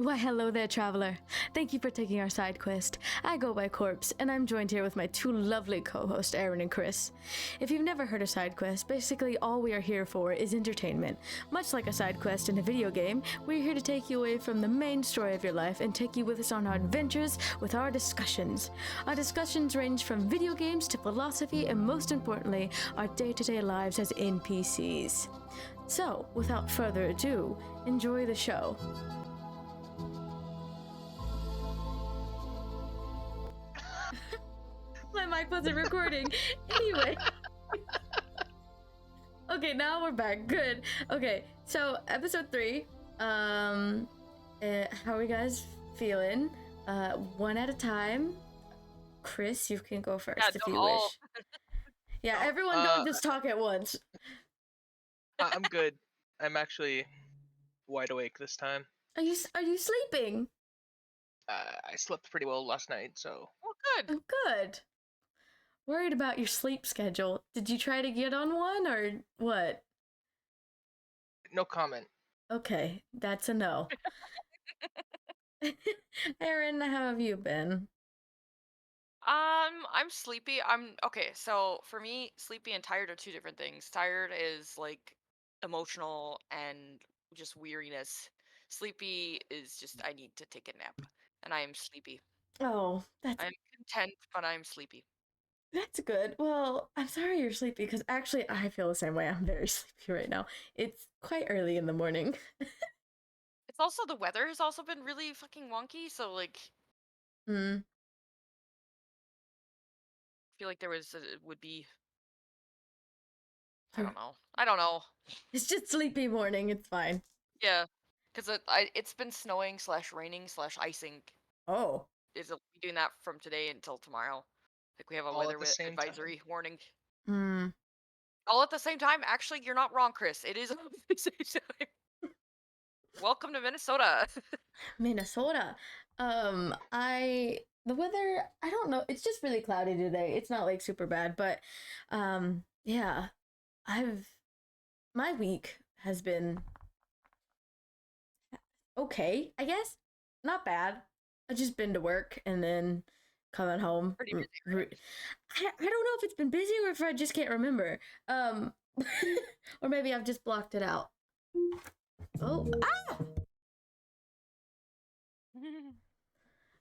Why, hello there, traveler. Thank you for taking our side quest. I go by Corpse, and I'm joined here with my two lovely co-hosts, Aaron and Chris. If you've never heard of side quest, basically all we are here for is entertainment. Much like a side quest in a video game, we're here to take you away from the main story of your life and take you with us on our adventures with our discussions. Our discussions range from video games to philosophy and, most importantly, our day-to-day lives as NPCs. So, without further ado, enjoy the show. My mic wasn't recording. Anyway. Okay, now we're back. Good. Okay, so episode 3. How are you guys feeling? One at a time. Chris, you can go first if you wish. Yeah, everyone don't just talk at once. I'm good. I'm actually wide awake this time. Are you sleeping? I slept pretty well last night, so. Oh, good. Oh, good. Worried about your sleep schedule. Did you try to get on one or what? No comment. Okay, that's a no. Aaron, how have you been? I'm sleepy. Okay, so for me, sleepy and tired are two different things. Tired is like emotional and just weariness. Sleepy is just I need to take a nap. And I am sleepy. Oh, I'm content, but I'm sleepy. That's good. Well, I'm sorry you're sleepy because actually I feel the same way. I'm very sleepy right now. It's quite early in the morning. It's also the weather has also been really fucking wonky, so like I feel like it would be I don't know. It's just sleepy morning. It's fine. Yeah, because it's been snowing / raining / icing. Oh. Is doing that from today until tomorrow. Like we have a All weather at the same advisory warning. Hmm. All at the same time. Actually, you're not wrong, Chris. It is all at the same time. Welcome to Minnesota. Minnesota. The weather, I don't know. It's just really cloudy today. It's not like super bad, but yeah. My week has been okay, I guess. Not bad. I've just been to work and then coming home. Pretty busy, right? I don't know if it's been busy or if I just can't remember. Or maybe I've just blocked it out. Oh, ah!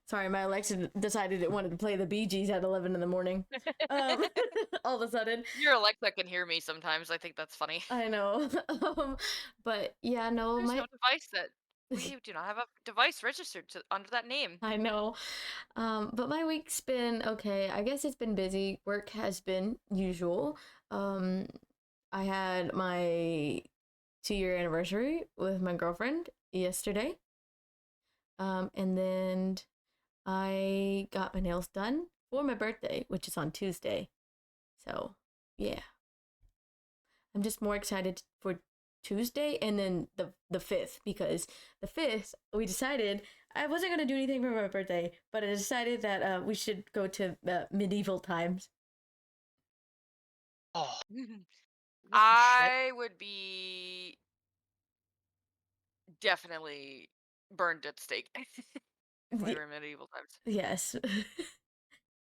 Sorry, my Alexa decided it wanted to play the Bee Gees at 11 in the morning. All of a sudden. Your Alexa can hear me sometimes. I think that's funny. I know. But yeah, no, There's no device that we do not have a device registered under that name. I know. But my week's been okay. I guess it's been busy. Work has been usual. I had my 2-year anniversary with my girlfriend yesterday. And then I got my nails done for my birthday, which is on Tuesday. So, yeah. I'm just more excited for Tuesday and then the 5th, because the 5th we decided I wasn't going to do anything for my birthday, but I decided that we should go to medieval times. Oh. I would be definitely burned at stake. We were in medieval times. Yes.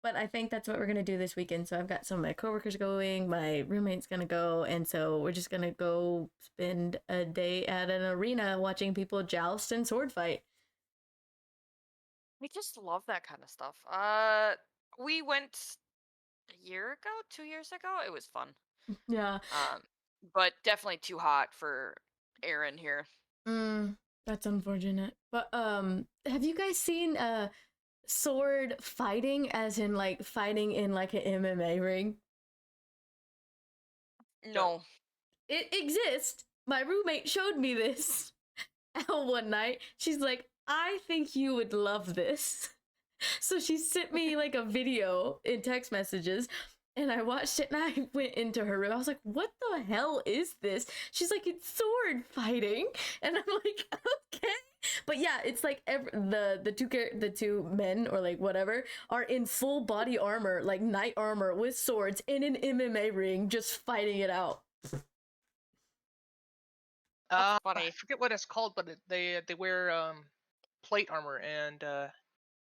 But I think that's what we're going to do this weekend. So I've got some of my coworkers going, my roommate's going to go, and so we're just going to go spend a day at an arena watching people joust and sword fight. I just love that kind of stuff. We went a year ago, 2 years ago. It was fun. Yeah. But definitely too hot for Aaron here. That's unfortunate. But have you guys seen sword fighting, as in like fighting in like an MMA ring? No. It exists. My roommate showed me this one night. She's like, I think you would love this. So she sent me like a video in text messages, and I watched it, and I went into her room. I was like, what the hell is this? She's like, it's sword fighting. And I'm like, okay. But yeah, it's like the two men or like whatever are in full body armor, like knight armor with swords in an MMA ring, just fighting it out. That's funny. I forget what it's called, but they wear plate armor, and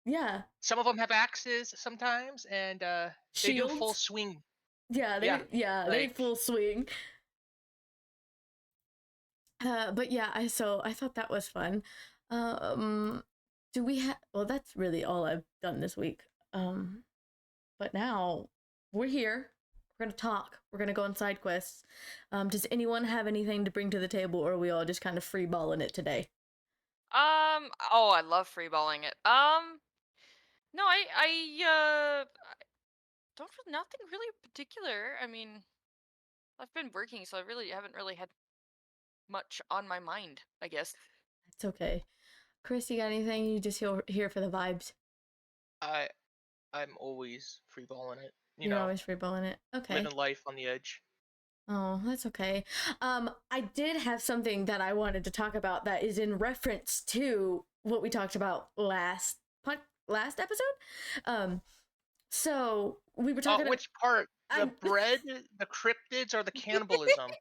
Yeah. some of them have axes sometimes, and they do full Shields. swing. Yeah, they Like full swing. But yeah, I thought that was fun. Um, do we have? Well, that's really all I've done this week. But now we're here. We're gonna talk. We're gonna go on side quests. Does anyone have anything to bring to the table, or are we all just kind of freeballing it today? Oh, I love freeballing it. No, I don't nothing really particular. I mean, I've been working, so I really haven't really had much on my mind, I guess. It's okay. Chris, you got anything? You just here for the vibes. I'm always free balling it. You're always freeballing it. Okay. Living life on the edge. Oh, that's okay. I did have something that I wanted to talk about that is in reference to what we talked about last episode. So we were talking. Which part? The bread, the cryptids, or the cannibalism?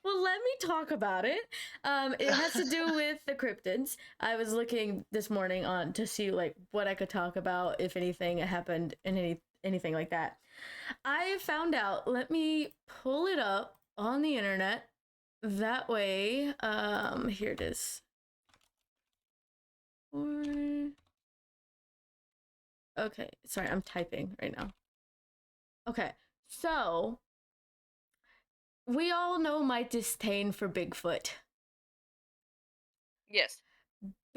Well, let me talk about it. It has to do with the cryptids. I was looking this morning on to see like what I could talk about, if anything happened and anything like that. I found out. Let me pull it up on the internet. That way, here it is. Okay, sorry, I'm typing right now. Okay, so we all know my disdain for Bigfoot. Yes.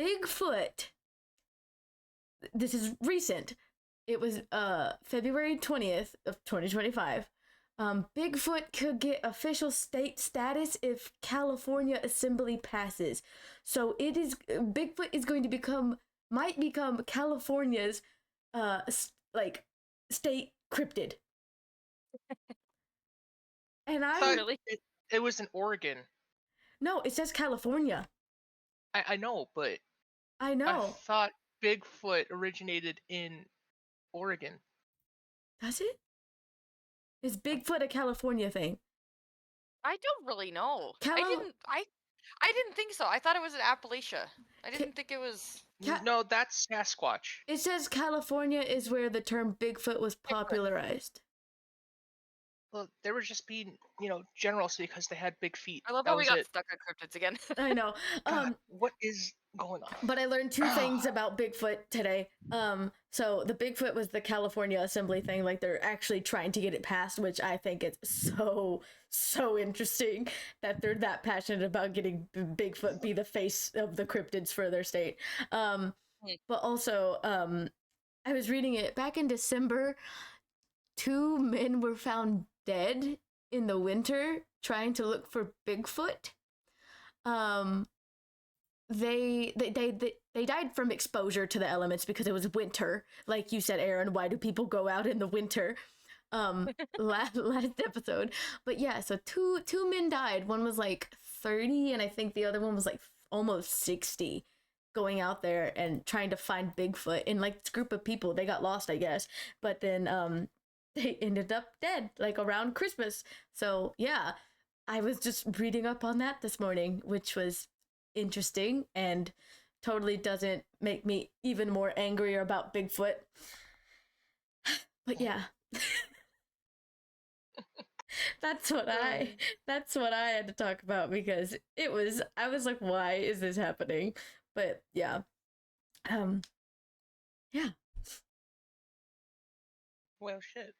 Bigfoot. This is recent. It was February 20th of 2025. Bigfoot could get official state status if California Assembly passes. So Bigfoot is going to might become California's state cryptid. And Really? It was in Oregon. No, it says California. I know, but I know. I thought Bigfoot originated in Oregon. Does it? Is Bigfoot a California thing? I don't really know. I didn't think so. I thought it was in Appalachia. I didn't think it was. No, that's Sasquatch. It says California is where the term Bigfoot was popularized. Well, they were just being, generous because they had big feet. I love that how we was got it. stuck on cryptids again. I know. God, what is going on? But I learned two things about Bigfoot today. So the Bigfoot was the California Assembly thing, like they're actually trying to get it passed, which I think it's so interesting that they're that passionate about getting Bigfoot be the face of the cryptids for their state. But also, I was reading it back in December. 2 men were found dead in the winter trying to look for Bigfoot. They died from exposure to the elements because it was winter. Like you said, Aaron, why do people go out in the winter? Last episode. But yeah, so two men died. One was like 30 and I think the other one was like almost 60, going out there and trying to find Bigfoot. And like this group of people, they got lost, I guess. But then they ended up dead like around Christmas. So yeah, I was just reading up on that this morning, which was interesting and totally doesn't make me even more angrier about Bigfoot. But yeah. That's what I had to talk about because I was like, why is this happening? But yeah. Yeah. Well, shit.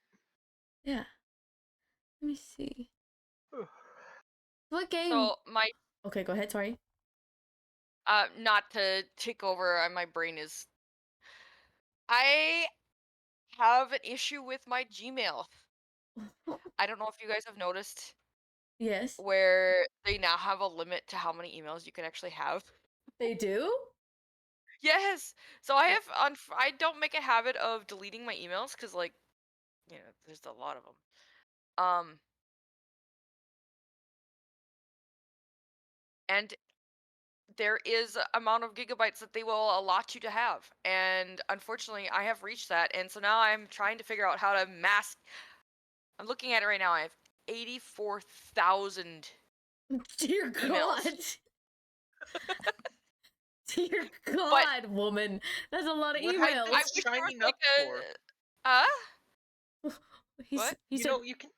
Yeah. Let me see. What game? So Okay, go ahead, sorry. Not to take over, my brain is. I have an issue with my Gmail. I don't know if you guys have noticed. Yes. Where they now have a limit to how many emails you can actually have. They do? Yes. So I don't make a habit of deleting my emails because there's a lot of them. And there is a amount of gigabytes that they will allot you to have, and unfortunately, I have reached that, and so now I'm trying to figure out how to mask. I'm looking at it right now. I have 84,000 Dear emails. God. Dear God, woman, that's a lot of What have you emails. been signing up for? He's What? he You said, know, you can.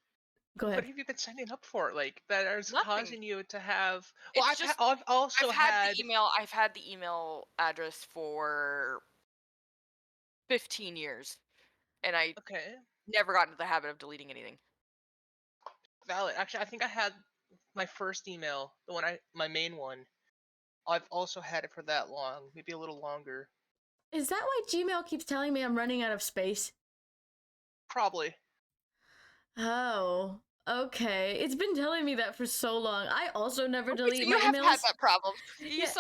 go What ahead. have you been signing up for? Like that is Nothing. causing you to have. Well, It's just I've also I've had had. the email. I've had the email address for 15 years, and I Okay, never got into the habit of deleting anything. valid. Actually, I think I had my first email, my main one. I've also had it for that long, maybe a little longer. Is that why Gmail keeps telling me I'm running out of space? Probably. Oh, okay. It's been telling me that for so long. I also never Okay, so delete you my have had emails. that problem. Yeah,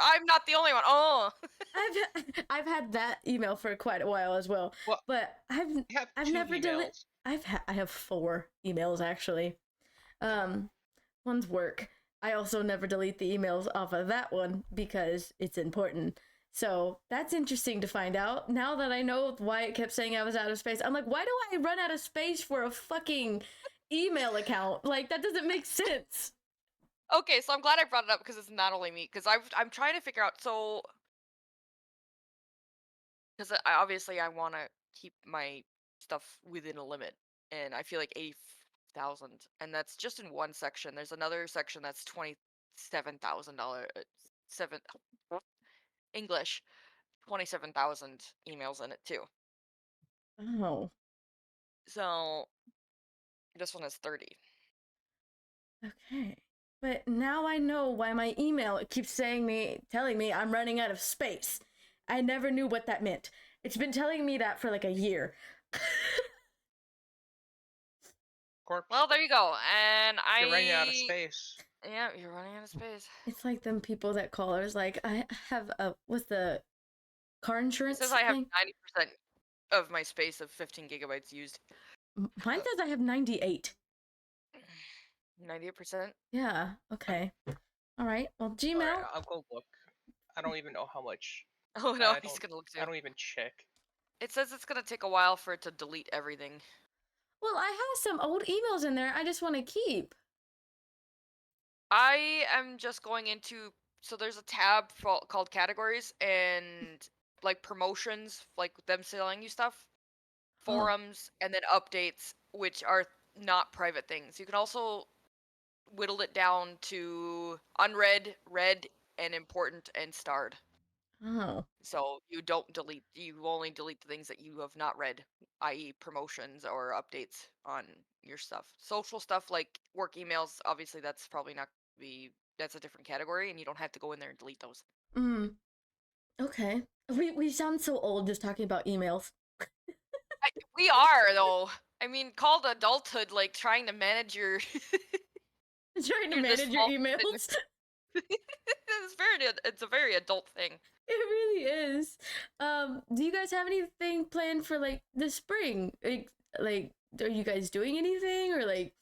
I'm not the only one. Oh. I've had that email for quite a while as well. Well, But I have I've two never deleted. emails. I have 4 emails actually. Um, one's work. I also never delete the emails off of that one because it's important. So that's interesting to find out. Now that I know why it kept saying I was out of space, I'm like, why do I run out of space for a fucking email account? Like, that doesn't make sense. Okay, so I'm glad I brought it up because it's not only me. Because I'm trying to figure out. So, because obviously I want to keep my stuff within a limit, and I feel like 80,000, and that's just in one section. There's another section that's $27,000. Seven English, 27,000 emails in it too. Oh, So this one is 30. okay. But now I know why my email keeps telling me I'm running out of space. I never knew what that meant. It's been telling me that for like a year. Corpse. Well, there you go. And You're running out of space. yeah, you're running out of space. It's like them people that call us like, I have what's the car It insurance says I have thing? 90% of my space of 15 gigabytes used. Mine says I have 98. 98%. Yeah, okay. All right. Well, All right, Gmail. I'll go look. I don't even know how much. Oh no, I he's don't. gonna look I too. don't even check. It says it's gonna take a while for it to delete everything. Well, I have some old emails in there I just want to keep. I am just going into, so there's a tab called categories and like promotions, like them selling you stuff, Oh, forums, and then updates, which are not private things. You can also whittle it down to unread, read, and important and starred. oh. So you only delete the things that you have not read, i.e. promotions or updates on your stuff. Social stuff like work emails, obviously that's probably not that's a different category and you don't have to go in there and delete those. Mm, okay. We sound so old just talking about emails. We are though. I mean, called adulthood like trying to manage your Trying to this manage your small thing. emails. It's a very adult thing. It really is. Do you guys have anything planned for like the spring? Like, are you guys doing anything or like?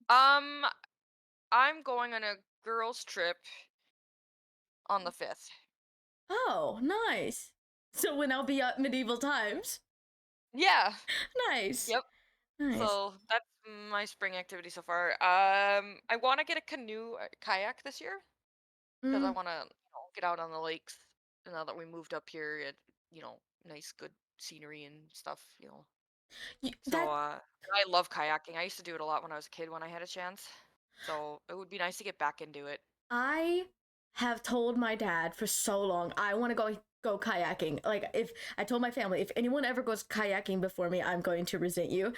Um, I'm going on a girls' trip on the 5th. Oh, nice. So when I'll be at medieval times. Yeah. Nice. Yep. Nice. So that's my spring activity so far. I want to get a canoe, kayak this year because I Mm, want to get out on the lakes. Now that we moved up here, you know, nice, good scenery and stuff. So that I love kayaking. I used to do it a lot when I was a kid when I had a chance. So it would be nice to get back into it. I have told my dad for so long I want to go kayaking. Like if I told my family if anyone ever goes kayaking before me, I'm going to resent you.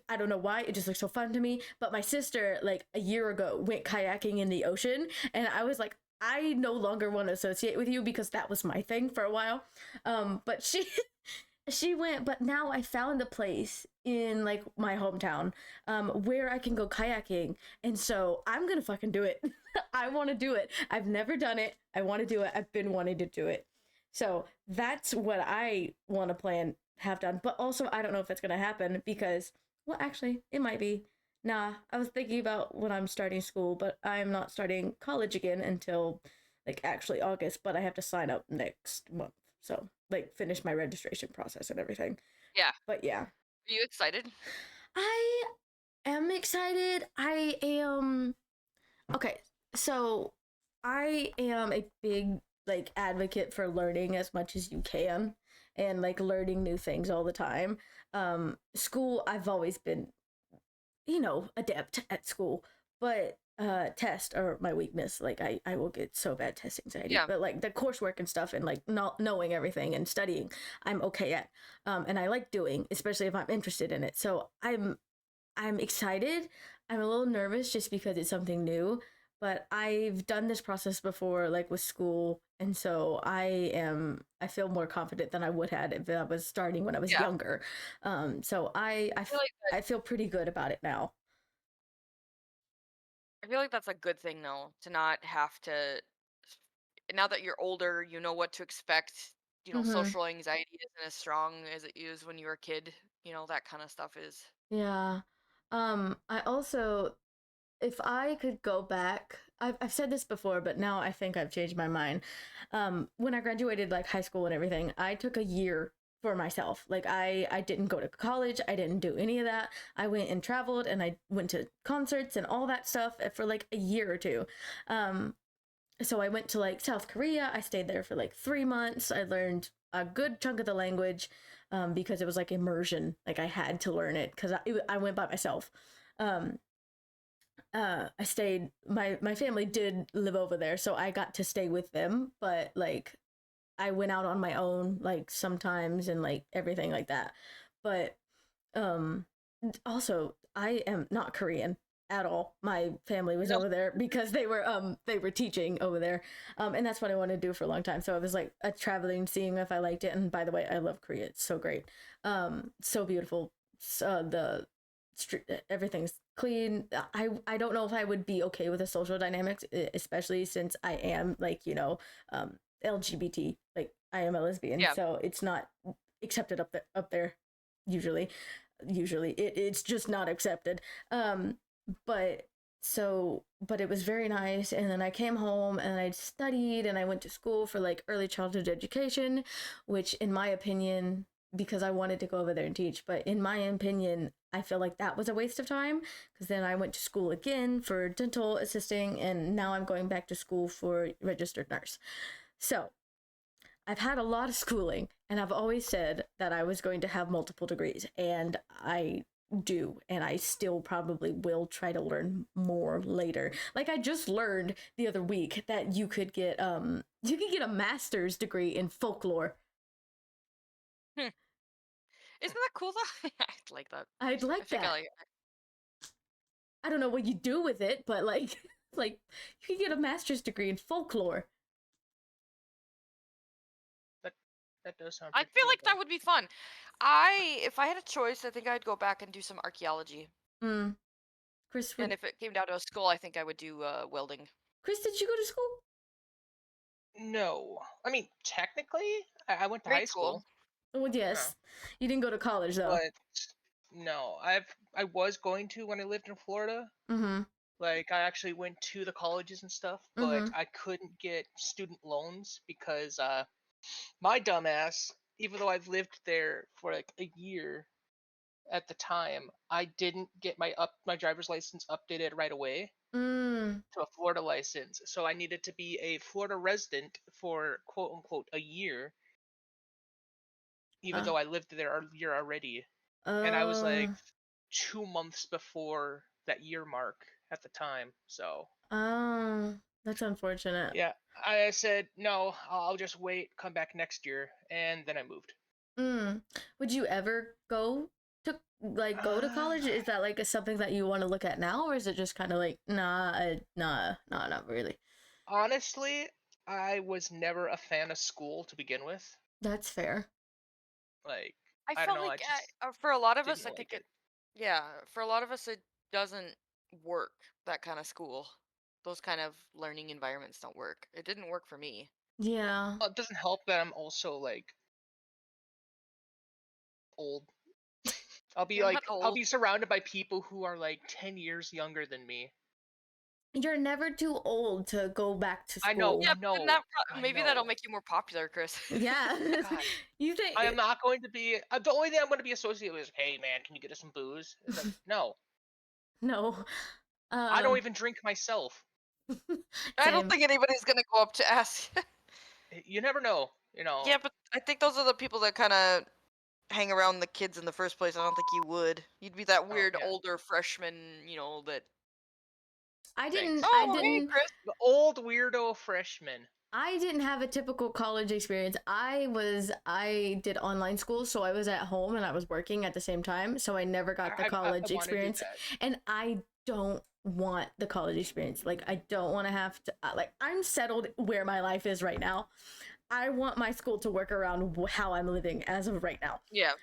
I don't know why, it just looks so fun to me. But my sister like a year ago went kayaking in the ocean and I was like I no longer want to associate with you because that was my thing for a while. But she went, but now I found a place in like my hometown where I can go kayaking, and so I'm gonna fucking do it. I want to do it. I've never done it. I want to do it. I've been wanting to do it. So that's what I want to plan have done. But also I don't know if that's gonna happen because well actually it might be. Nah, I was thinking about when I'm starting school, but I'm not starting college again until like actually August, but I have to sign up next month. So, like, finish my registration process and everything. Yeah. But yeah, Are you excited? I am excited. I am. Okay, so I am a big like advocate for learning as much as you can and like learning new things all the time. School, I've always been, adept at school, but test are my weakness. Like I will get so bad test anxiety, Yeah. but like the coursework and stuff and like not knowing everything and studying, I'm okay at. And I like doing, especially if I'm interested in it. So I'm excited. I'm a little nervous just because it's something new, but I've done this process before, like with school, and so I feel more confident than I would have if I was starting when I was Yeah. younger. So I feel like I feel pretty good about it now. I feel like that's a good thing though, to not have to now that you're older, you know what to expect. Mm-hmm. Social anxiety isn't as strong as it is when you were a kid. That kind of stuff is. Yeah. I also, if I could go back, I've said this before, but now I think I've changed my mind. When I graduated like high school and everything, I took a year for myself. Like I didn't go to college. I didn't do any of that. I went and traveled and I went to concerts and all that stuff for like a year or two. Um, so I went to like South Korea. I stayed there for like 3 months. I learned a good chunk of the language because it was like immersion. Like I had to learn it because I went by myself. Um, I stayed. My family did live over there, so I got to stay with them. But like I went out on my own, like sometimes, and like everything like that. But um also I am not Korean at all. My family was No. over there because they were teaching over there. And that's what I wanted to do for a long time. So I was like traveling, seeing if I liked it. And by the way, I love Korea. It's so great. So beautiful. The street, everything's clean. I don't know if I would be okay with the social dynamics, especially since I am like, LGBT. Like I am a lesbian, Yeah. so it's not accepted up there usually. It's just not accepted. But but it was very nice, and then I came home and I studied and I went to school for like early childhood education, which in my opinion, because I wanted to go over there and teach, but in my opinion, I feel like that was a waste of time because then I went to school again for dental assisting and now I'm going back to school for registered nurse. So I've had a lot of schooling, and I've always said that I was going to have multiple degrees, and I do, and I still probably will try to learn more later. Like I just learned the other week that you can get a master's degree in folklore. Hmm. Isn't that cool though? I'd like that. I'd I like think I that. like it. I don't know what you do with it, but like like you can get a master's degree in folklore. That that does sound I pretty feel cool like though. that would be fun. If I had a choice, I think I'd go back and do some archaeology. Mm. Chris And would if it came down to a school, I think I would do welding. Chris, did you go to school? No, I mean technically, I went to high Grade school. school. Oh No, yes. You didn't go to college though. but no, I was going to when I lived in Florida. Mm-hmm. Like I actually went to the colleges and stuff, but Mm-hmm. I couldn't get student loans because my dumbass, even though I've lived there for like a year at the time, I didn't get my driver's license updated right away Mm. to a Florida license. So I needed to be a Florida resident for quote unquote a year, even Uh, though I lived there a year already. And I was uh, like 2 months before that year mark at the time. So that's unfortunate. yeah, I said no. I'll just wait, come back next year, and then I moved. Mm. Would you ever go to Uh, college? Is that like something that you want to look at now, or is it just kind of like nah, not really? honestly, I was never a fan of school to begin with. That's fair. Like, I I don't felt know, I like just for a lot of us, didn't I like think it. yeah, for a lot of us, it doesn't work. That kind of school, those kind of learning environments don't work. It didn't work for me. Yeah, It doesn't help that I'm also like old. You're not I'll old. be surrounded by people who are like 10 years younger than me. you're never too old to go back to I know, school. Yeah, I but then know, I maybe that'll know. make you more popular, Chris. Yeah, God, you think I am not going to be. The only thing I'm going to be associated with is, hey man, can you get us some booze? It's like, no, no? I don't Um, even drink myself. I don't same. think anybody's gonna go up to ask. You never know. You know. Yeah, but I think those are the people that kind of hang around the kids in the first place. I don't think you would. You'd be that Oh weird yeah. older freshman, that. I didn't Thanks. I Oh, hey, didn't Chris. The old weirdo freshman. I didn't have a typical college experience. I did online school, so I was at home and I was working at the same time, so I never got the I college want to do experience. that. And I don't want the college experience. Like I don't want to have to like I'm settled where my life is right now. I want my school to work around how I'm living as of right now. Yeah.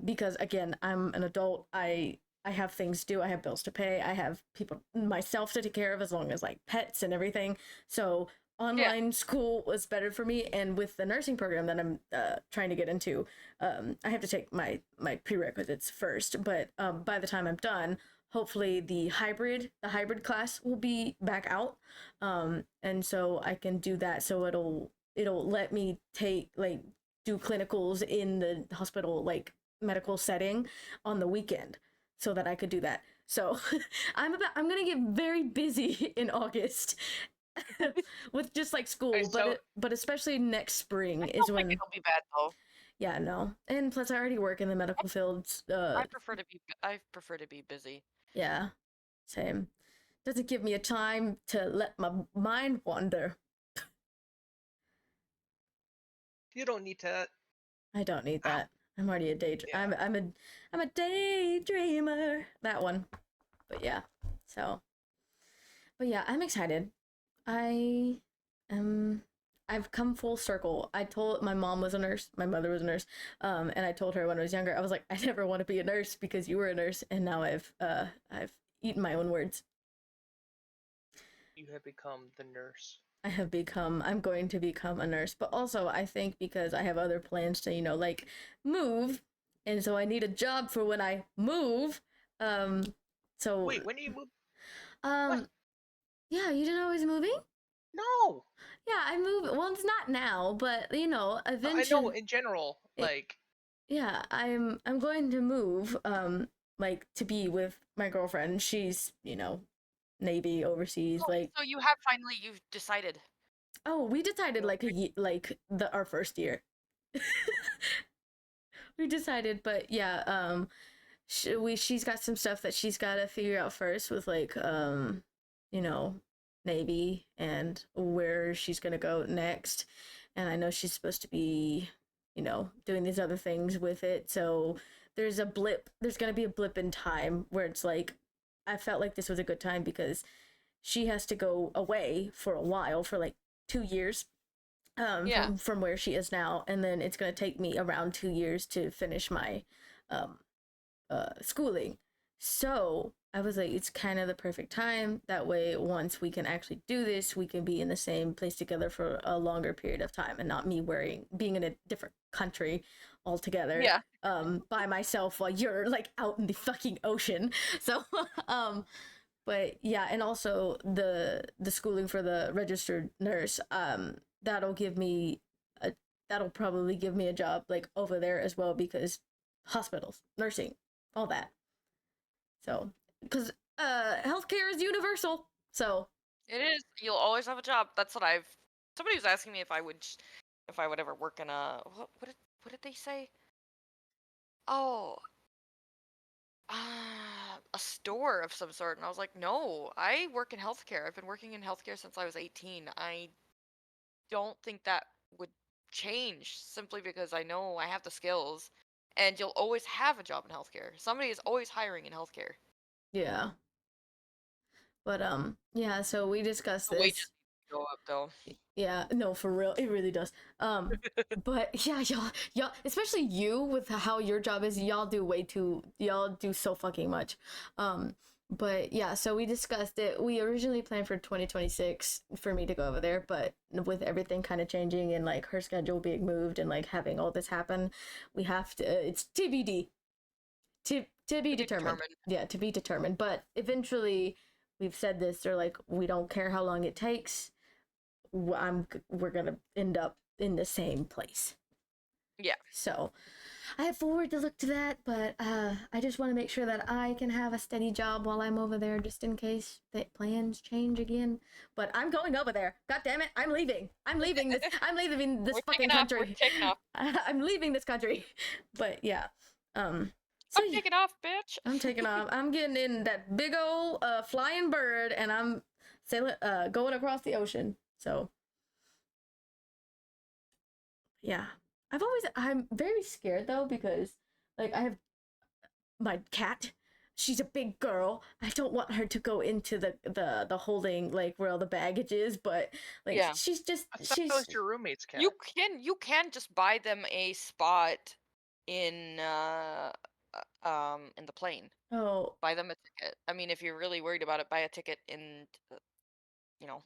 Because again, I'm an adult. I have things to do. I have bills to pay. I have people myself to take care of, as long as like pets and everything. So Yeah. online school was better for me. And with the nursing program that I'm trying to get into, I have to take my prerequisites first. But by the time I'm done, hopefully the hybrid class will be back out, and so I can do that. So it'll let me take like do clinicals in the hospital, like medical setting, on the weekend, so that I could do that. So I'm gonna get very busy in August with just like school, So but especially next spring I is don't think when, it'll be bad though. yeah, no. And plus I already work in the medical fields. I prefer to be busy. Yeah, same. Doesn't give me a time to let my mind wander. you don't need to. I don't need Ow. that. I'm already a daydreamer. Yeah. I'm a daydreamer. That one. But yeah. So, but yeah, I'm excited. I am. I've come full circle. I told my mom was a nurse, my mother was a nurse, and I told her when I was younger, I was like, I never want to be a nurse because you were a nurse, and now I've eaten my own words. You have become the nurse. I'm going to become a nurse, but also I think because I have other plans to, like move, and so I need a job for when I move. Um, so, Wait, when do you move? What? um, yeah, you didn't know I was moving? No. Yeah, I move. Well, it's not now, but I know eventually, in general, it, like yeah, I'm going to move, like to be with my girlfriend. She's, Navy overseas, Oh, like. so you've decided. Oh, we decided like like our first year. We decided, but yeah, she's got some stuff that she's got to figure out first with like you know Navy and where she's gonna go next, and I know she's supposed to be doing these other things with it. So there's gonna be a blip in time where it's like I felt like this was a good time because she has to go away for a while, for like 2 years, Yeah. from where she is now, and then it's going to take me around 2 years to finish my um, schooling. So I was like, it's kind of the perfect time. That way, once we can actually do this, we can be in the same place together for a longer period of time, and not me being in a different country altogether, Yeah. by myself while you're like out in the fucking ocean. So, but yeah, and also the schooling for the registered nurse, that'll give me a that'll probably give me a job like over there as well, because hospitals, nursing, all that. So, because healthcare is universal. So, It is. You'll always have a job. That's what I've. Somebody was asking me if I would ever work in a what did they say? Oh, a store of some sort, and I was like, no, I work in healthcare. I've been working in healthcare since I was 18. I don't think that would change simply because I know I have the skills, and you'll always have a job in healthcare. Somebody is always hiring in healthcare. yeah. But yeah, so we discussed The wages this. need to go up though. Yeah, no, for real, it really does. But yeah, y'all, especially you with how your job is, y'all do so fucking much. But yeah, so we discussed it. We originally planned for 2026 for me to go over there, but with everything kind of changing and like her schedule being moved and like having all this happen, we have to. It's TBD, to be To be determined. determined. Yeah, to be determined. But eventually, we've said this. They're like, we don't care how long it takes. We're gonna end up in the same place. Yeah. So I have forward to look to that, but I just want to make sure that I can have a steady job while I'm over there, just in case the plans change again. But I'm going over there. God damn it! I'm leaving. I'm leaving this. I'm leaving this We're fucking taking off. We're country. taking off. I'm leaving this country. But yeah, So I'm yeah, taking off, bitch. I'm taking off. I'm getting in that big old flying bird, and I'm sailing, going across the ocean. So yeah, I'm very scared though because like I have my cat. She's a big girl. I don't want her to go into the holding like where all the baggage is, but like Yeah. she's just I thought that was your roommate's cat. You can just buy them a spot in in the plane. oh, Buy them a ticket. I mean, if you're really worried about it, buy a ticket in you know.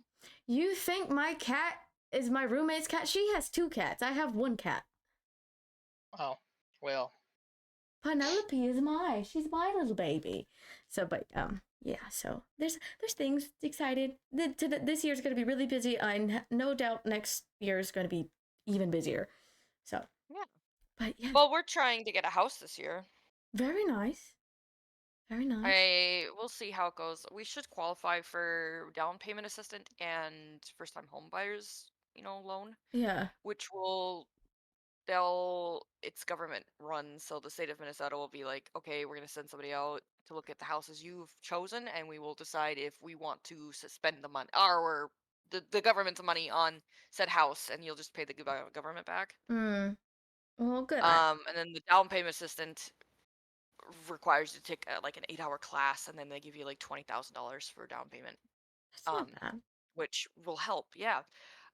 you think my cat is my roommate's cat? She has two cats. I have one cat. Oh, well, Penelope is mine. She's my little baby. So, but yeah. So there's things excited. This year's gonna be really busy. I no doubt next year is gonna be even busier. So, Yeah. but yeah, Well, we're trying to get a house this year. very nice. Very nice. We'll see how it goes. We should qualify for down payment assistant and first time home buyers, loan, Yeah. which it's government run, so the state of Minnesota will be like, okay, we're gonna send somebody out to look at the houses you've chosen, and we will decide if we want to suspend the money or the government's money on said house, and you'll just pay the government back. Well, good. And then the down payment assistant requires you to take like an 8-hour class, and then they give you like $20,000 for down payment, That's not bad. which will help. Yeah.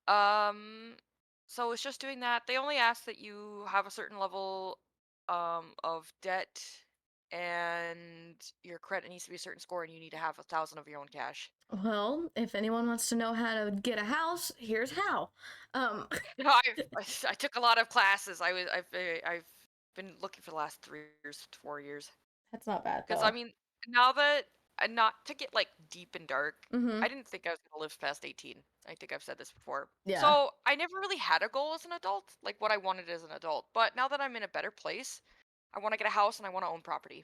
Um, so it's just doing that. They only ask that you have a certain level of debt, and your credit needs to be a certain score, and you need to have 1,000 of your own cash. Well, if anyone wants to know how to get a house, here's how. I took a lot of classes. I've been looking for the last 3 years, 4 years. That's not bad Because though. I mean, now that not to get like deep and dark, Mm-hmm. I didn't think I was gonna live past 18. I think I've said this before. Yeah. So I never really had a goal as an adult, like what I wanted as an adult. But now that I'm in a better place, I want to get a house and I want to own property.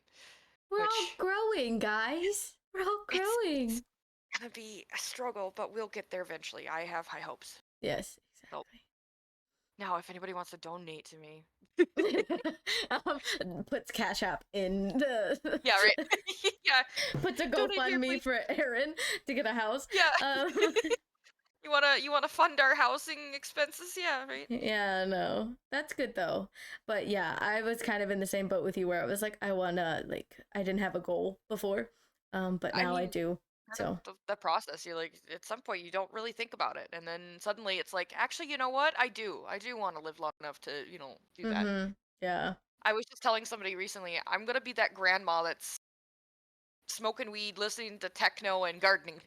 We're all Which growing, guys. We're all it's growing. gonna be a struggle, but we'll get there eventually. I have high hopes. Yes, So exactly. now, if anybody wants to donate to me, Puts Cash App in the yeah, right, yeah, puts a donate here, GoFundMe please. for Aaron to get a house. Yeah, you wanna fund our housing expenses? Yeah, right. Yeah, no. That's good though. But yeah, I was kind of in the same boat with you where I was like, I didn't have a goal before. But I now I mean, do. part So of the process, you're like, at some point you don't really think about it, and then suddenly it's like, actually, you know what? I do want to live long enough to do that. yeah. I was just telling somebody recently, I'm gonna be that grandma that's smoking weed, listening to techno, and gardening,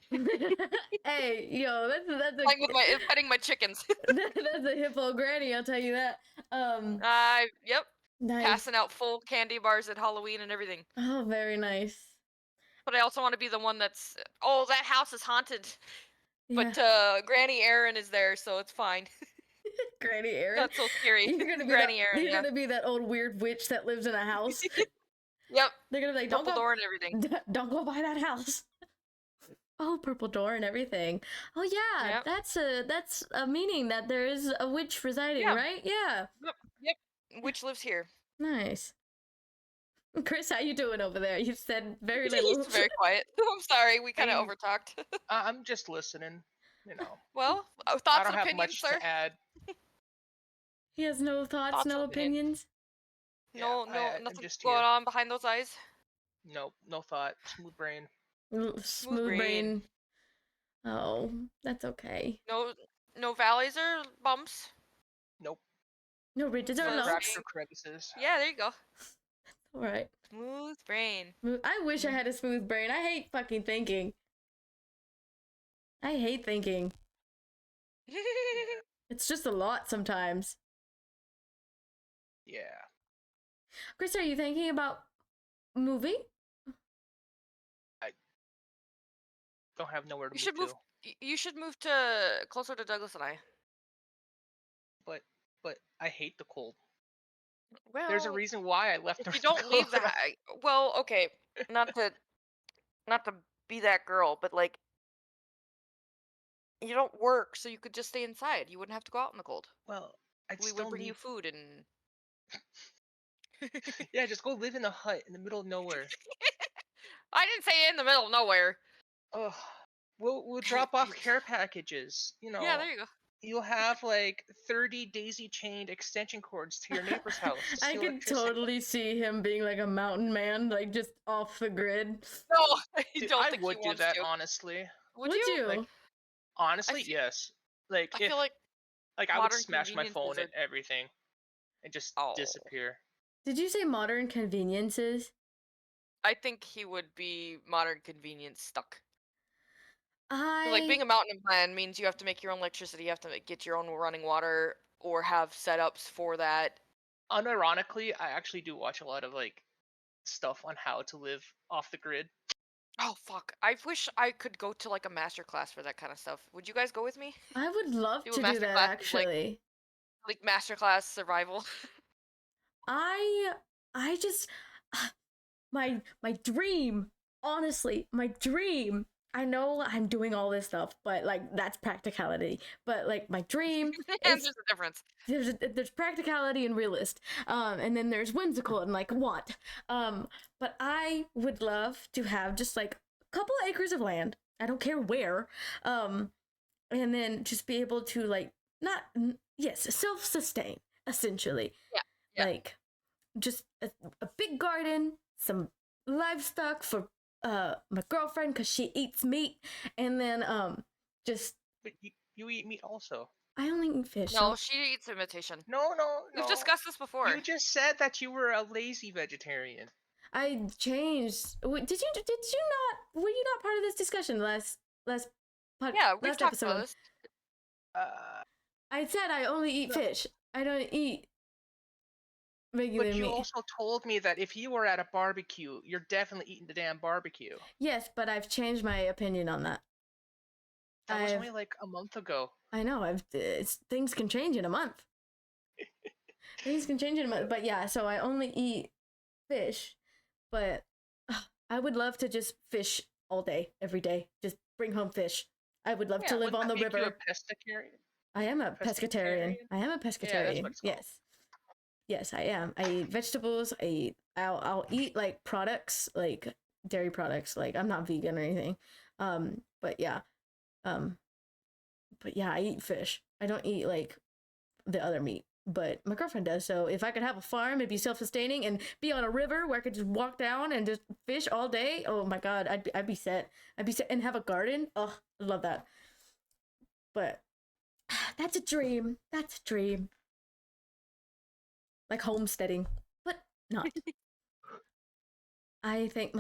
Hey, yo, playing with my petting my chickens. that's a hippo granny, I'll tell you that. Yep, Nice. passing out full candy bars at Halloween and everything. Oh, very nice. But I also want to be the one that's, oh, that house is haunted, Yeah. but Granny Erin is there, so it's fine. Granny Aaron. Not so scary. Granny Erin, You're yeah. gonna be that old weird witch that lives in a house. Yep. They're gonna be like, Purple door and everything. don't go by that house. Oh, purple door and everything. Oh yeah, Yep. that's a meaning that there is a witch residing, Yeah. right? Yeah. Yep. Which lives here. Nice. Chris, how you doing over there? You've said very little. He's very quiet. I'm sorry, we kind of I'm- overtalked. I'm just listening. You know, Well, I thoughts don't and have opinions, much sir? to add. He has no thoughts, Thoughts no and opinions. opinions. No, I'm nothing just going here. on behind those eyes. Nope, no thought. Smooth brain. Smooth brain. Oh, that's okay. No valleys or bumps. Nope. No ridges or Smooth No cracks lumps. or crevices. Yeah, there you go. All right. Smooth brain. I wish I had a smooth brain. I hate fucking thinking. I hate thinking. It's just a lot sometimes. Yeah. Chris, are you thinking about moving? Don't have nowhere to You move should move. to. You should move to closer to Douglas and I. But I hate the cold. There's a Well, reason why I left if you North don't leave the Dakota. well, okay, not to not to be that girl, but like you don't work, so you could just stay inside. You wouldn't have to go out in the cold. Well, I'd We would still bring you need. food and Yeah, just go live in a hut in the middle of nowhere. I didn't say in the middle of nowhere. Ugh. We'll drop off care packages. Yeah, there you go. You'll have like 30 daisy chained extension cords to your neighbor's house to I steal could electricity. totally see him being like a mountain man, like just off the grid. No, I Dude, don't I think he would do wants that to. honestly. Would Would you? you? Like I honestly, feel, yes. Like I if feel like like I would modern smash my conveniences phone are. and everything and just Oh, disappear. Did you say modern conveniences? I think he would be modern convenience stuck. Like I being a mountain man means you have to make your own electricity, you have to get your own running water, or have setups for that. Unironically, I actually do watch a lot of like stuff on how to live off the grid. Oh fuck! I wish I could go to like a master class for that kind of stuff. Would you guys go with me? I would love Do a to do master that class of actually. like master class survival. I I just my dream, honestly, my dream. I know I'm doing all this stuff, but like that's practicality. But like my dream And is there's a difference. there's practicality and realist, and then there's whimsical and like want. But I would love to have just like a couple of acres of land. I don't care where, and then just be able to like not yes self sustain essentially, Yeah, yeah. like just a big garden, some livestock for my girlfriend because she eats meat, and then just But you eat meat also. I only eat fish. No, So she eats imitation. No, no, We've no. discussed this before. You just said that you were a lazy vegetarian. I changed. Wait, did you not? Were you not part of this discussion last Yeah, we've last talked episode? about this. I said I only eat No. fish. I don't eat regular But you meat. also told me that if you were at a barbecue, you're definitely eating the damn barbecue. Yes, but I've changed my opinion on that. That was only like a month ago. I know. Things can change in a month. Things can change in a month. But yeah, so I only eat fish, but I would love to just fish all day, every day. Just bring home fish. I would love to live on the Make you a river. pescatarian? I am a pescatarian. I am a Yeah, that's what pescatarian. it's called. Yes. Yes, I am. I eat vegetables. I'll eat like products, like dairy products. Like I'm not vegan or anything. But yeah. But yeah, I eat fish. I don't eat like the other meat, but my girlfriend does. So if I could have a farm and be self-sustaining and be on a river where I could just walk down and just fish all day, oh my god, I'd be set. I'd be set and have a garden. Oh, I love that. But that's a dream. That's a dream. Like homesteading, but not. I think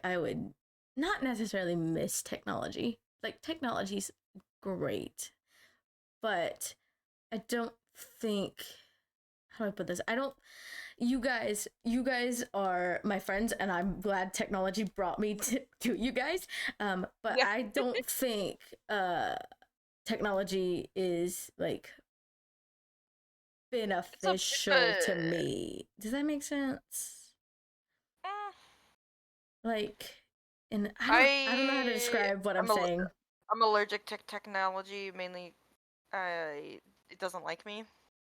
I would not necessarily miss technology. Like technology's great, but I don't think how do I put this? I don't you guys are my friends and I'm glad technology brought me to you guys. But Yeah. I don't think technology is like beneficial to me. Does that make sense? Like, and I don't know how to describe what I'm saying. I'm allergic to technology, mainly. It doesn't like me,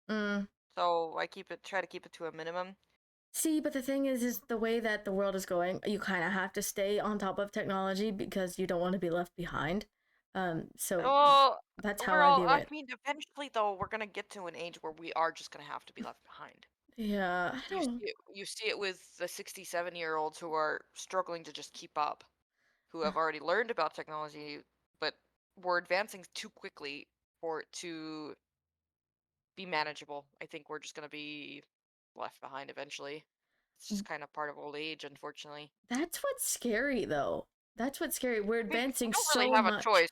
so I try to keep it to a minimum. See, but the thing is the way that the world is going, you kind of have to stay on top of technology because you don't want to be left behind. So that's how I view it. I mean, eventually, though, we're gonna get to an age where we are just gonna have to be left behind. Yeah, You see it with the 67-year-olds who are struggling to just keep up, who have already learned about technology, but we're advancing too quickly for it to be manageable. I think we're just gonna be left behind eventually. It's just kind of part of old age, unfortunately. That's what's scary, though. That's what's scary. We're advancing we don't so really have much. a choice.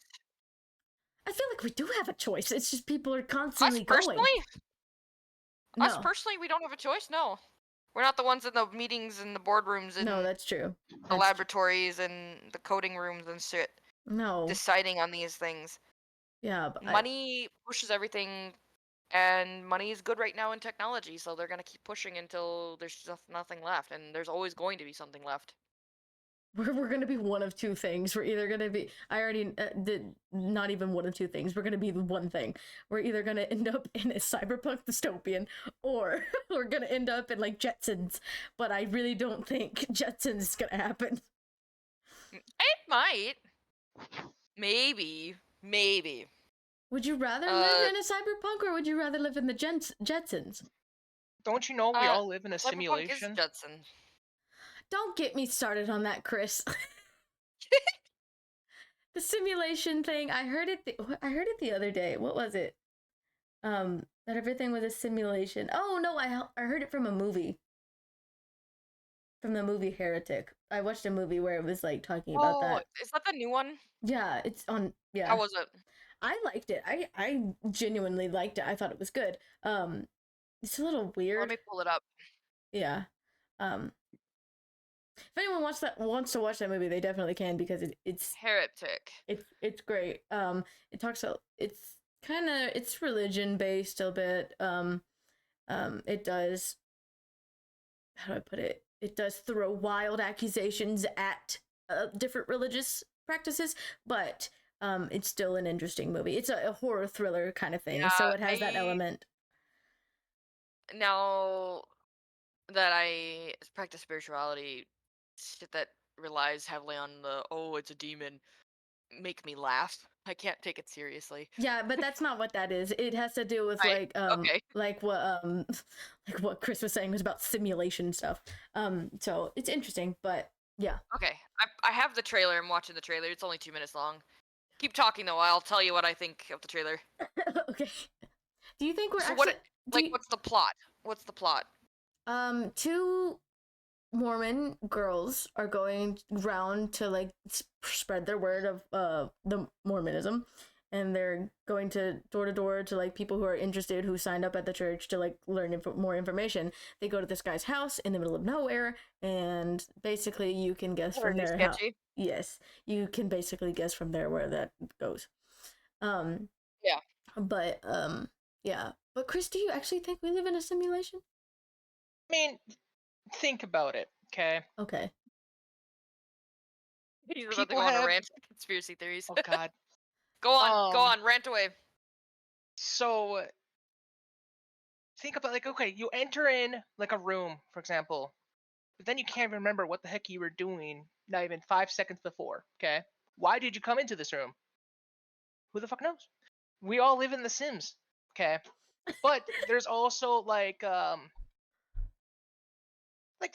I feel like we do have a choice. It's just people are Us constantly personally, going. us No, personally, we don't have a choice. No, we're not the ones in the meetings and the boardrooms and no, that's true. the laboratories and the coding rooms and shit No, deciding on these things. yeah, but Money pushes everything And money is good right now in technology, so they're gonna keep pushing until there's just nothing left, and there's always going to be something left. We're gonna be one of two things. We're either gonna be I already did not even one of two things. We're gonna be the one thing. We're either gonna end up in a cyberpunk dystopian, or we're gonna end up in like Jetsons. But I really don't think Jetsons is gonna happen. It might, maybe. Would you rather live in a cyberpunk, or would you rather live in the Jetsons? Don't you know we all live in a Cyberpunk is simulation? Judson. Don't get me started on that, Chris. The simulation thing. I heard it the other day. What was it? That everything was a simulation. Oh no, I heard it from a movie. From the movie Heretic. I watched a movie where it was like talking about that. Is that the new one? Yeah, it's on. Yeah, How was it? I liked it. I genuinely liked it. I thought it was good. It's a little weird. Let me pull it up. Yeah. If anyone wants to watch that movie, they definitely can, because it's Heretic. It's great. It talks about it's religion based a bit. It does, how do I put it? It does throw wild accusations at different religious practices, but it's still an interesting movie. It's a horror thriller kind of thing, so it has that element. Now that I practice spirituality, shit that relies heavily on the it's a demon, make me laugh. I can't take it seriously. Yeah, but that's not what that is. It has to do with Right. like what like what Chris was saying was about simulation stuff. So it's interesting, but yeah. Okay. I have the trailer. I'm watching the trailer. It's only 2 minutes long. Keep talking though. I'll tell you what I think of the trailer. Okay. Do you think we're So actually what's the plot? What's the plot? Two Mormon girls are going around to like spread their word of the Mormonism, and they're going door to door to like people who are interested, who signed up at the church to like learn more information. They go to this guy's house in the middle of nowhere, and basically you can guess from there how. Yes, you can basically guess from there where that goes. Yeah. But yeah. But Chris, do you actually think we live in a simulation? I mean, think about it, okay? Okay. He's about to go on a rant. Conspiracy theories. Oh God. Go on, rant away. So think about, like, okay, you enter in like a room, for example, but then you can't remember what the heck you were doing not even 5 seconds before. Okay, why did you come into this room? Who the fuck knows? We all live in The Sims. Okay, but there's also like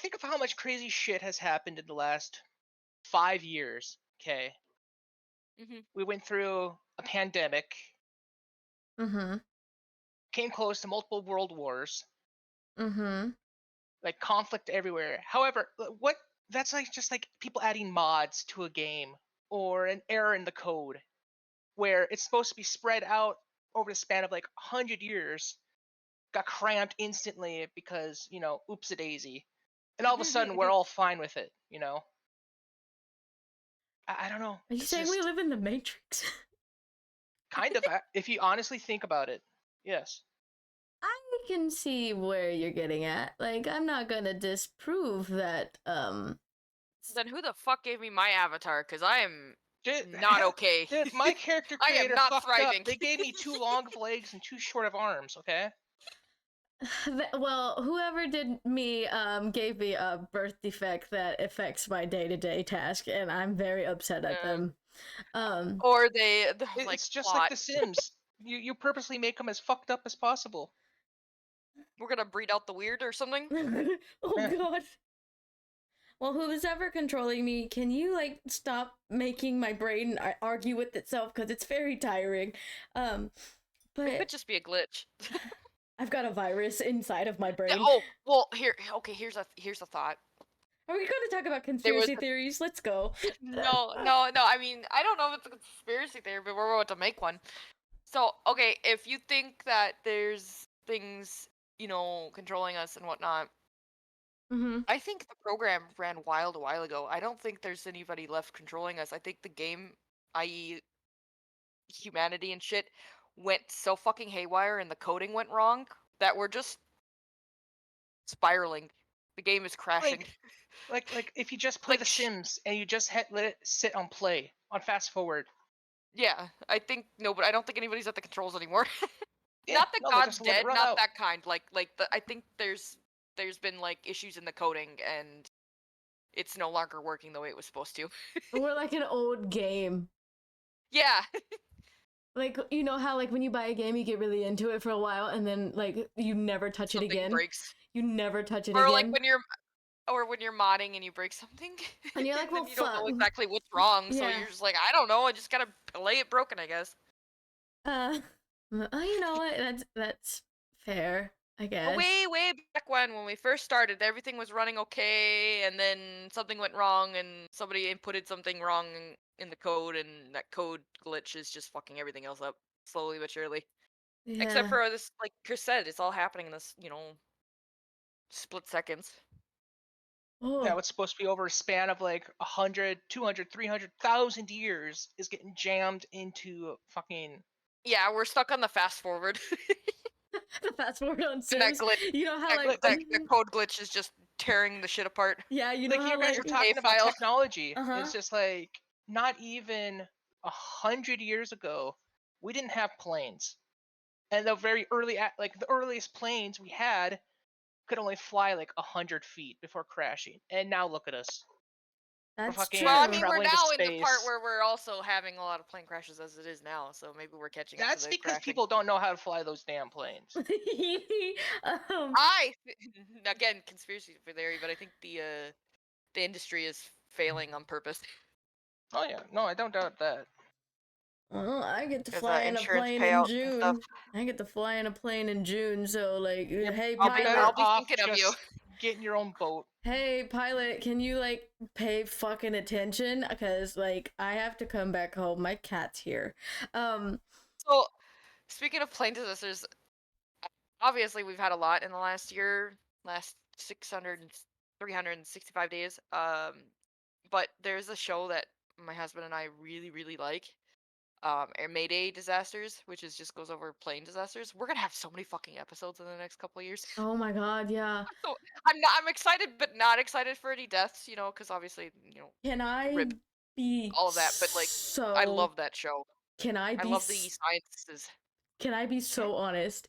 think of how much crazy shit has happened in the last 5 years. Okay, we went through a pandemic. Came close to multiple world wars. Like conflict everywhere. However, that's like just like people adding mods to a game or an error in the code where it's supposed to be spread out over the span of like 100 years, got cramped instantly because, oops a daisy. And all of a sudden we're all fine with it, I don't know. Are you saying we live in the Matrix? Kind of, if you honestly think about it. Yes. I can see where you're getting at. Like, I'm not gonna disprove that. Then who the fuck gave me my avatar? Because I am not okay. Dude, my character creator I am not fucked thriving. up. They gave me too long of legs and too short of arms. Okay. Well, whoever did me gave me a birth defect that affects my day-to-day task, and I'm very upset at them. Or it's like just plot. Like The Sims. You purposely make them as fucked up as possible. We're gonna breed out the weird or something. Oh God. Well, who's ever controlling me, can you like stop making my brain argue with itself, because it's very tiring. But it could just be a glitch. I've got a virus inside of my brain. Oh, well, here's a thought. Are we going to talk about conspiracy theories? Let's go. No. I mean, I don't know if it's a conspiracy theory, but we're about to make one. So, okay, if you think that there's things, controlling us and whatnot, I think the program ran wild a while ago. I don't think there's anybody left controlling us. I think the game, i.e. humanity and shit, went so fucking haywire and the coding went wrong that we're just spiraling. The game is crashing. Like if you just play Like, The Sims and you just let it sit on play on fast forward. yeah, I think no, but I don't think anybody's at the controls anymore. Yeah, Not that no, they God's just let it dead, run not out. that kind. I think there's been like issues in the coding and it's no longer working the way it was supposed to. We're like an old game. Yeah. Like, you know how like when you buy a game you get really into it for a while and then like you never touch it Something again? breaks. You never touch it Or again. when you're modding and you break something. And you're like, and well, then you don't know fuck. exactly what's wrong, so Yeah. you're just like, I don't know, I just gotta play it broken, I guess. You know what? That's fair, I guess. But way back when we first started, everything was running okay, and then something went wrong, and somebody inputted something wrong in the code, and that code glitch is just fucking everything else up slowly but surely. Except Yeah. for this, like Chris said, it's all happening in this, split seconds. Yeah, Oh. what's supposed to be over a span of like 100, 200, 300,000 years is getting jammed into fucking. Yeah, we're stuck on the fast forward. The fast forward on And Sims. that glitch, You know how that code glitch is just tearing the shit apart. yeah, you know Like how you guys like were talking about files. technology. Uh-huh. It's just like not even 100 years ago, we didn't have planes, and the very early, like the earliest planes we had could only fly like 100 feet before crashing. And now look at us. We're That's fucking Well, I true. mean, we're traveling to now in the part space. where we're also having a lot of plane crashes as it is now, so maybe we're catching up to That's the because crashing. people don't know how to fly those damn planes. I again conspiracy theory, but I think the industry is failing on purpose Oh yeah, no, I don't doubt that. Well, I get to because fly in a insurance plane in payouts and stuff. June. I get to fly in a plane in June, so like, You're hey better I'll pilot, be off thinking of you. just getting your own boat. hey pilot, can you like pay fucking attention? Because like I have to come back home. My cat's here. So, speaking of plane disasters, obviously we've had a lot in the last year, last 365 days. But there's a show that my husband and I really, really like. Air Mayday disasters, which is just goes over plane disasters. We're gonna have so many fucking episodes in the next couple of years. Oh my god, yeah. So I'm excited, but not excited for any deaths, because obviously, Can I rip be all of that. But like, I so? love that show. Can I I be? love the sciences. Can I be so honest?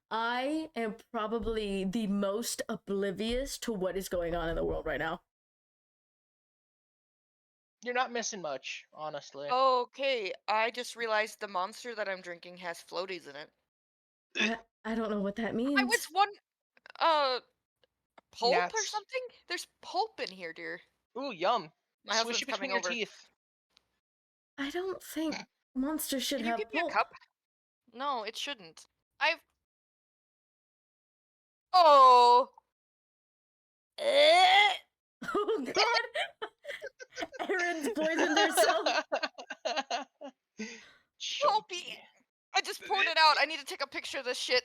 I am probably the most oblivious to what is going on in the world right now. You're not missing much, honestly. Okay, I just realized the monster that I'm drinking has floaties in it. I don't know what that I means. was one pulp or Gnats. something. There's pulp in here, dear. Ooh, yum. My Swish husband's it between coming your over. teeth. I don't think monsters should Can you give have me a pulp. cup? No, it shouldn't. Oh. Oh god! Erin's poisoned herself. Chunky. I just poured it out. I need to take a picture of this shit.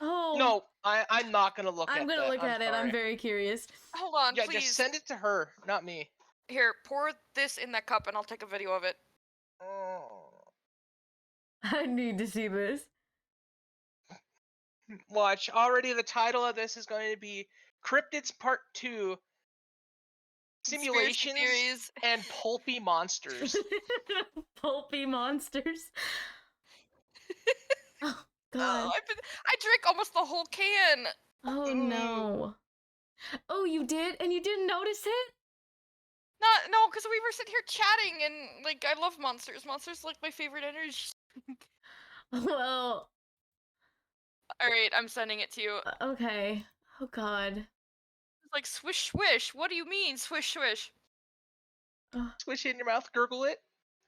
Oh. No, I'm not gonna look I'm at gonna that. look at it. I'm sorry. very curious. Hold on, Yeah, please. just send it to her, not me. Here, pour this in that cup and I'll take a video of it. Oh. I need to see this. Watch, already the title of this is going to be Cryptids Part 2 Conspiracy Simulations theories. and Pulpy Monsters. Pulpy monsters. Oh god. Oh, I drank almost the whole can. Oh no. Oh, you did? And you didn't notice it? No, because we were sitting here chatting and like I love monsters. Monsters are like my favorite energy. Well, Alright, I'm sending it to you. okay. Oh god. It's like swish swish. What do you mean, swish swish? Swish it in your mouth, gurgle it.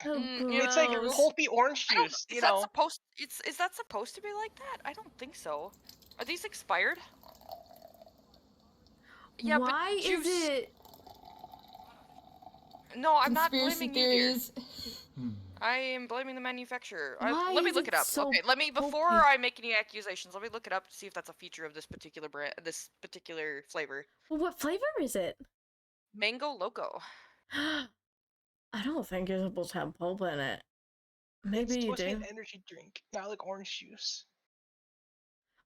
Oh, It's like gross. pulpy orange juice, Is that supposed to be like that? I don't think so. Are these expired? Yeah, Why but juice. is it? No, I'm not Conspiracy blaming you, dear. theories. I am blaming the manufacturer. Why Let me is look it it up. so Okay, before pulpy? I make any accusations, let me look it up to see if that's a feature of this particular brand, this particular flavor. Well, what flavor is it? Mango Loco. I don't think you're supposed to have pulp in it. Maybe It's you supposed to be do. an energy drink, not like orange juice.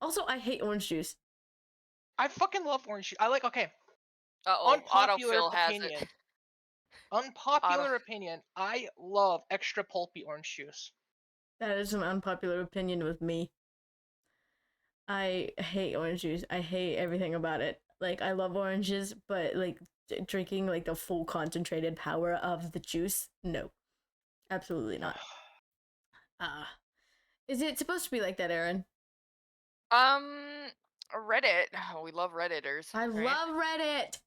Also, I hate orange juice. I fucking love orange juice. I like, okay, Uh-oh, unpopular autofill has it. opinion. Auto. Unpopular opinion. I love extra pulpy orange juice. That is an unpopular opinion with me. I hate orange juice. I hate everything about it. Like, I love oranges, but like drinking like the full concentrated power of the juice, no, absolutely not. Is it supposed to be like that, Aaron? Reddit. Oh, we love Redditors, I right? love Reddit.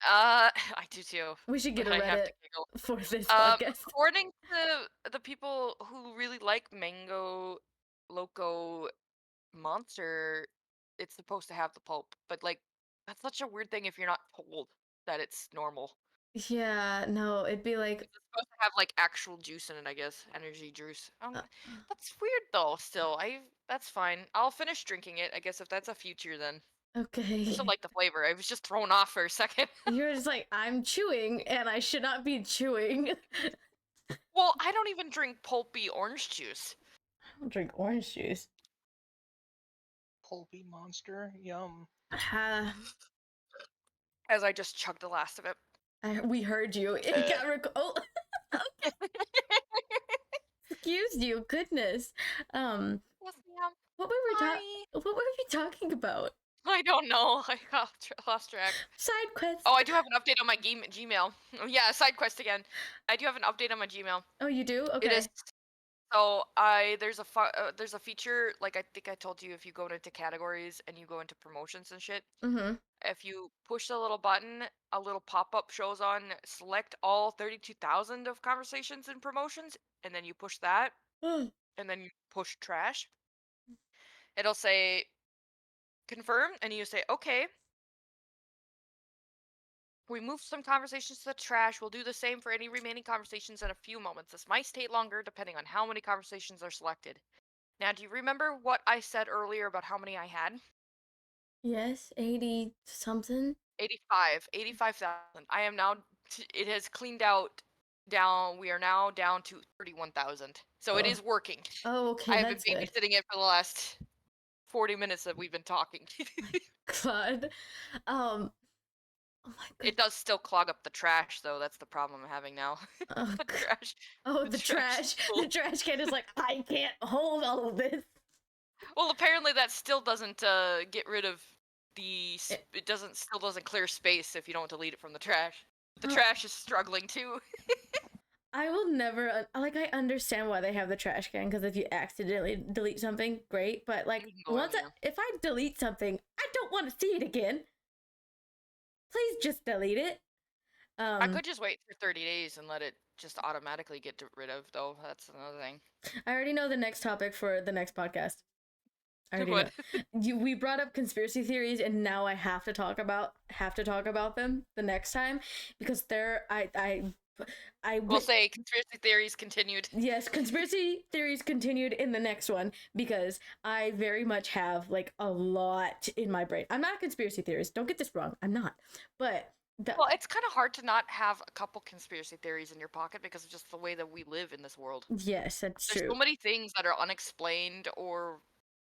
I do too. We should get But a I have Reddit to giggle. for this podcast. According to the people who really like Mango Loco Monster, it's supposed to have the pulp, but like that's such a weird thing if you're not told that it's normal. Yeah, no, it'd be like, It's supposed to have like actual juice in it, I guess, energy juice. uh, That's weird though. Still, that's fine. I'll finish drinking it. I guess if that's a future, then I still okay. like the flavor. I was just thrown off for a second. You're just like, I'm chewing and I should not be chewing. Well, I don't even drink pulpy orange juice. I don't drink orange juice. Pulpy monster, yum. As I just chugged the last of it. We heard you. It got oh, excuse you. Goodness. Yes, ma'am. What were we talking about? I don't know. I got lost track. Side quest. Oh, I do have an update on my Gmail. Oh, yeah, side quest again. I do have an update on my Gmail. Oh, you do? Okay. It is. So there's a feature, like I think I told you, if you go into categories and you go into promotions and shit, Mm-hmm. if you push the little button, a little pop-up shows on select all 32,000 of conversations and promotions, and then you push that, and then you push trash. It'll say confirm, and you say okay. We moved some conversations to the trash. We'll do the same for any remaining conversations in a few moments. This might take longer depending on how many conversations are selected. Now, do you remember what I said earlier about how many I had? Yes, 80 something. 85,000. I am now, it has cleaned out down, we are now down to 31,000. So it is working. Oh, okay, I have been that's good. babysitting it for the last 40 minutes that we've been talking. God. Oh my god. It does still clog up the trash, though. That's the problem I'm having now. Oh, The trash. oh, the trash. full. The trash can is like, I can't hold all of this. Well, apparently that still doesn't get rid of the. It still doesn't clear space if you don't delete it from the trash. The trash is struggling too. I will never like. I understand why they have the trash can, because if you accidentally delete something, great. But like, You can go in, if I delete something, I don't want to see it again. Please just delete it. I could just wait for 30 days and let it just automatically get rid of, though. That's another thing. I already know the next topic for the next podcast. I already What? know. We brought up conspiracy theories, and now I have to talk about them the next time, because We'll say conspiracy theories continued. Yes, conspiracy theories continued in the next one, because I very much have like a lot in my brain. I'm not a conspiracy theorist. Don't get this wrong. I'm not. But well, it's kind of hard to not have a couple conspiracy theories in your pocket because of just the way that we live in this world. Yes, that's There's true. so many things that are unexplained, or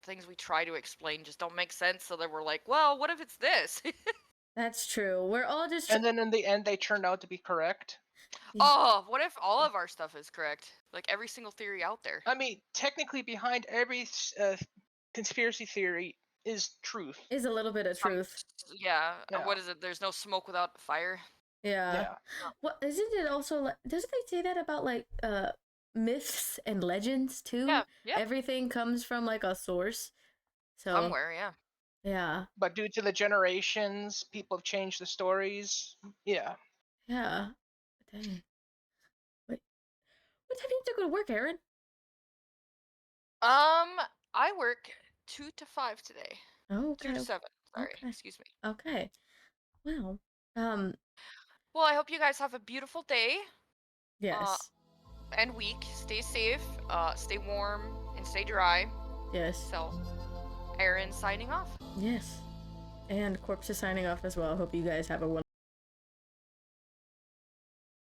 things we try to explain just don't make sense. So that we're like, well, what if it's this? That's true. We're all just. And then in the end, they turned out to be correct. Oh, what if all of our stuff is correct? Like every single theory out there. I mean, technically, behind every conspiracy theory is truth. Is a little bit of truth. Yeah. Yeah. What is it? There's no smoke without fire. Yeah. What isn't it also like? Doesn't they say that about like myths and legends too? Yeah. Everything comes from like a source. So Somewhere, yeah. Yeah. But due to the generations, people have changed the stories. Yeah. Yeah. Dang. Wait. What time do you have to go to work, Aaron? I work 2 to 5 today. Oh, okay. 2 to 7. Sorry, Okay. excuse me. Okay. Well, Well, I hope you guys have a beautiful day. yes. And week. Stay safe, stay warm, and stay dry. Yes. So, Aaron signing off. Yes. And Corpse is signing off as well. Hope you guys have a wonderful